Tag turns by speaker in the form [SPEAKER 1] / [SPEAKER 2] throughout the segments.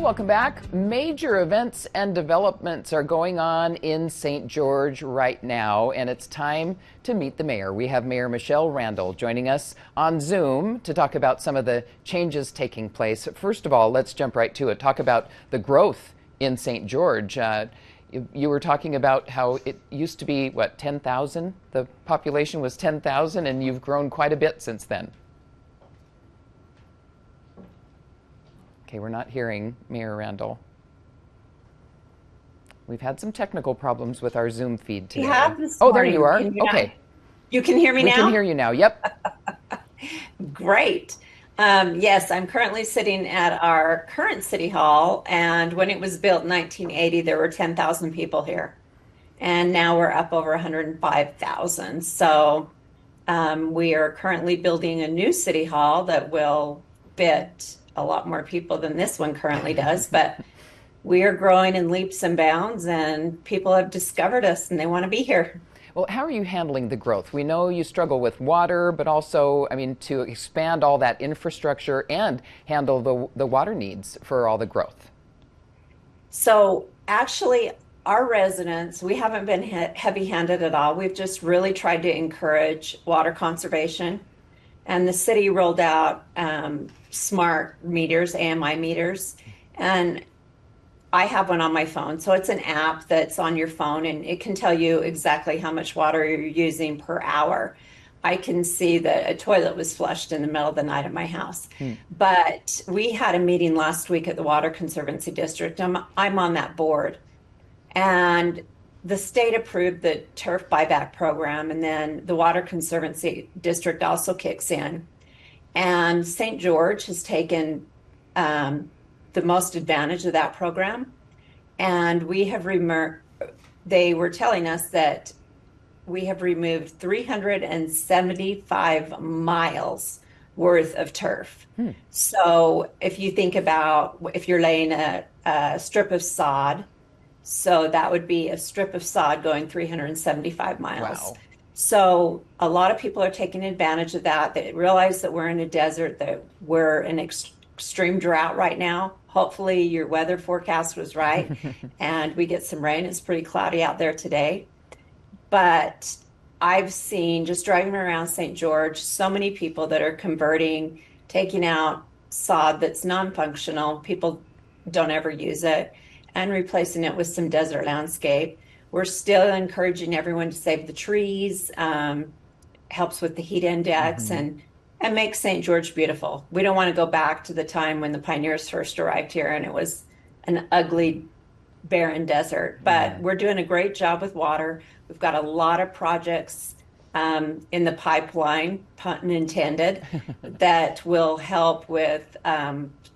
[SPEAKER 1] Welcome back. Major events and developments are going on in St. George right now, and it's time to meet the mayor. We have Mayor Michele Randall joining us on Zoom to talk about some of the changes taking place. First of all, let's jump right to it. Talk about the growth in St. George. You were talking about how it used to be, 10,000? The population was 10,000, and you've grown quite a bit since then. Okay, we're not hearing Mayor Randall. We've had some technical problems with our Zoom feed today. Oh, there you are. Okay.
[SPEAKER 2] You can hear me now?
[SPEAKER 1] We can hear you now. Yep.
[SPEAKER 2] Great. Yes, I'm currently sitting at our current city hall, and when it was built in 1980, there were 10,000 people here, and now we're up over 105,000. So we are currently building a new city hall that will fit a lot more people than this one currently does, but we are growing in leaps and bounds, and people have discovered us and they want to be here.
[SPEAKER 1] Well, how are you handling the growth? We know you struggle with water, but also, to expand all that infrastructure and handle the water needs for all the growth.
[SPEAKER 2] So actually, our residents, we haven't been heavy-handed at all. We've just really tried to encourage water conservation. And the city rolled out smart meters, AMI meters, and I have one on my phone. So it's an app that's on your phone, and it can tell you exactly how much water you're using per hour. I can see that a toilet was flushed in the middle of the night at my house. But we had a meeting last week at the Water Conservancy District. I'm on that board. And the state approved the turf buyback program, and then the Water Conservancy District also kicks in. And St. George has taken the most advantage of that program. And we have they were telling us that we have removed 375 miles worth of turf. So if you think about if you're laying a strip of sod, so that would be a strip of sod going 375 miles.
[SPEAKER 1] Wow.
[SPEAKER 2] So a lot of people are taking advantage of that. They realize that we're in a desert, that we're in extreme drought right now. Hopefully your weather forecast was right and we get some rain. It's pretty cloudy out there today. But I've seen, just driving around St. George, so many people that are converting, taking out sod that's non-functional. People don't ever use it, and replacing it with some desert landscape. We're still encouraging everyone to save the trees, helps with the heat index, and makes St. George beautiful. We don't want to go back to the time when the pioneers first arrived here and it was an ugly, barren desert. But we're doing a great job with water. We've got a lot of projects in the pipeline, pun intended, that will help with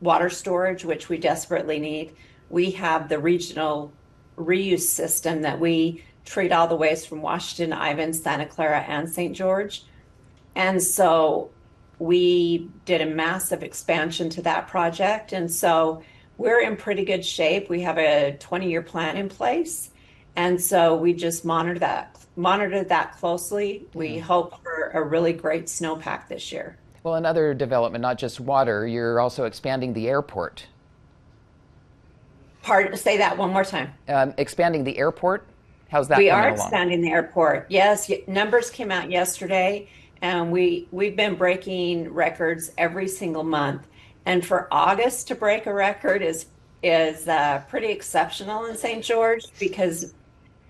[SPEAKER 2] water storage, which we desperately need. We have the regional reuse system that we treat all the waste from Washington, Ivan, Santa Clara, and St. George. And so we did a massive expansion to that project. And so we're in pretty good shape. We have a 20-year plan in place. And so we just monitor that closely. We hope for a really great snowpack this year.
[SPEAKER 1] Well, another development, not just water, you're also expanding the airport.
[SPEAKER 2] Say that one more time.
[SPEAKER 1] Expanding the airport? How's that coming along?
[SPEAKER 2] We are expanding the airport. Yes, numbers came out yesterday, and we've been breaking records every single month. And for August to break a record is pretty exceptional in St. George, because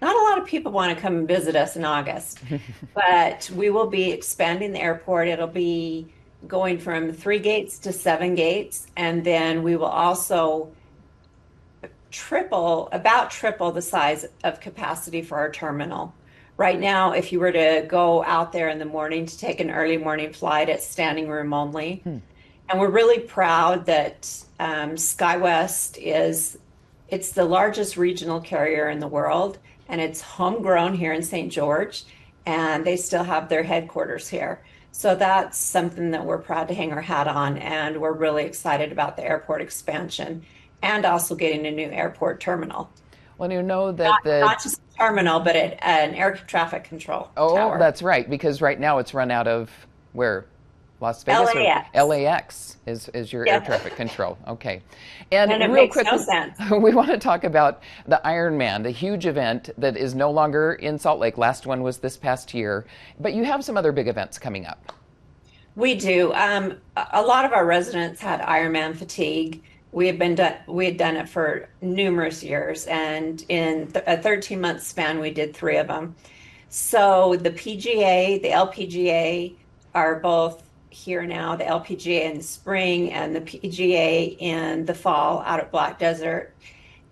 [SPEAKER 2] not a lot of people want to come and visit us in August. But we will be expanding the airport. It'll be going from 3 gates to 7 gates, and then we will also about triple the size of capacity for our terminal. Right now, if you were to go out there in the morning to take an early morning flight, it's standing room only. And we're really proud that SkyWest it's the largest regional carrier in the world, and it's homegrown here in St. George, and they still have their headquarters here. So that's something that we're proud to hang our hat on, and we're really excited about the airport expansion and also getting a new airport terminal.
[SPEAKER 1] Well, you know that
[SPEAKER 2] not just a terminal, but an air traffic control tower.
[SPEAKER 1] That's right, because right now it's run out of where? Las Vegas or
[SPEAKER 2] LAX.
[SPEAKER 1] LAX is your air
[SPEAKER 2] Yeah.
[SPEAKER 1] traffic control. Okay.
[SPEAKER 2] And
[SPEAKER 1] And
[SPEAKER 2] it
[SPEAKER 1] real
[SPEAKER 2] makes
[SPEAKER 1] quick,
[SPEAKER 2] no sense.
[SPEAKER 1] we want to talk about the Ironman, the huge event that is no longer in Salt Lake. Last one was this past year, but you have some other big events coming up.
[SPEAKER 2] We do. A lot of our residents had Ironman fatigue. We had done it for numerous years, and in a 13-month span, we did three of them. So the PGA, the LPGA are both here now. The LPGA in the spring and the PGA in the fall out at Black Desert,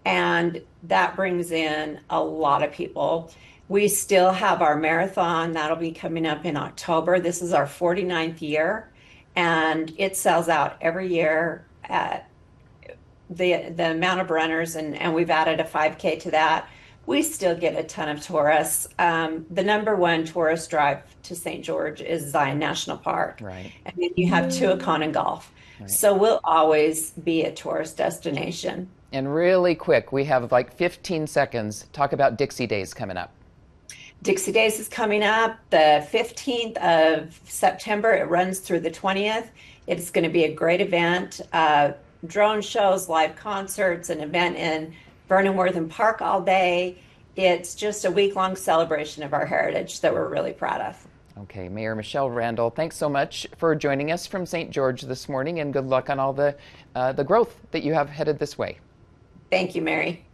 [SPEAKER 2] and that brings in a lot of people. We still have our marathon that'll be coming up in October. This is our 49th year, and it sells out every year at the amount of runners, and we've added a 5K to that. We still get a ton of tourists. The number one tourist drive to St. George is Zion National Park.
[SPEAKER 1] Right.
[SPEAKER 2] And then you have Tuacahn and Golf.
[SPEAKER 1] Right.
[SPEAKER 2] So we'll always be a tourist destination.
[SPEAKER 1] And really quick, we have like 15 seconds. Talk about Dixie Days coming up.
[SPEAKER 2] Dixie Days is coming up the 15th of September. It runs through the 20th. It's going to be a great event. Drone shows, live concerts, an event in Vernon Worthen Park all day. It's just a week-long celebration of our heritage that we're really proud of.
[SPEAKER 1] Okay, Mayor Michele Randall, thanks so much for joining us from St. George this morning, and good luck on all the growth that you have headed this way.
[SPEAKER 2] Thank you, Mary.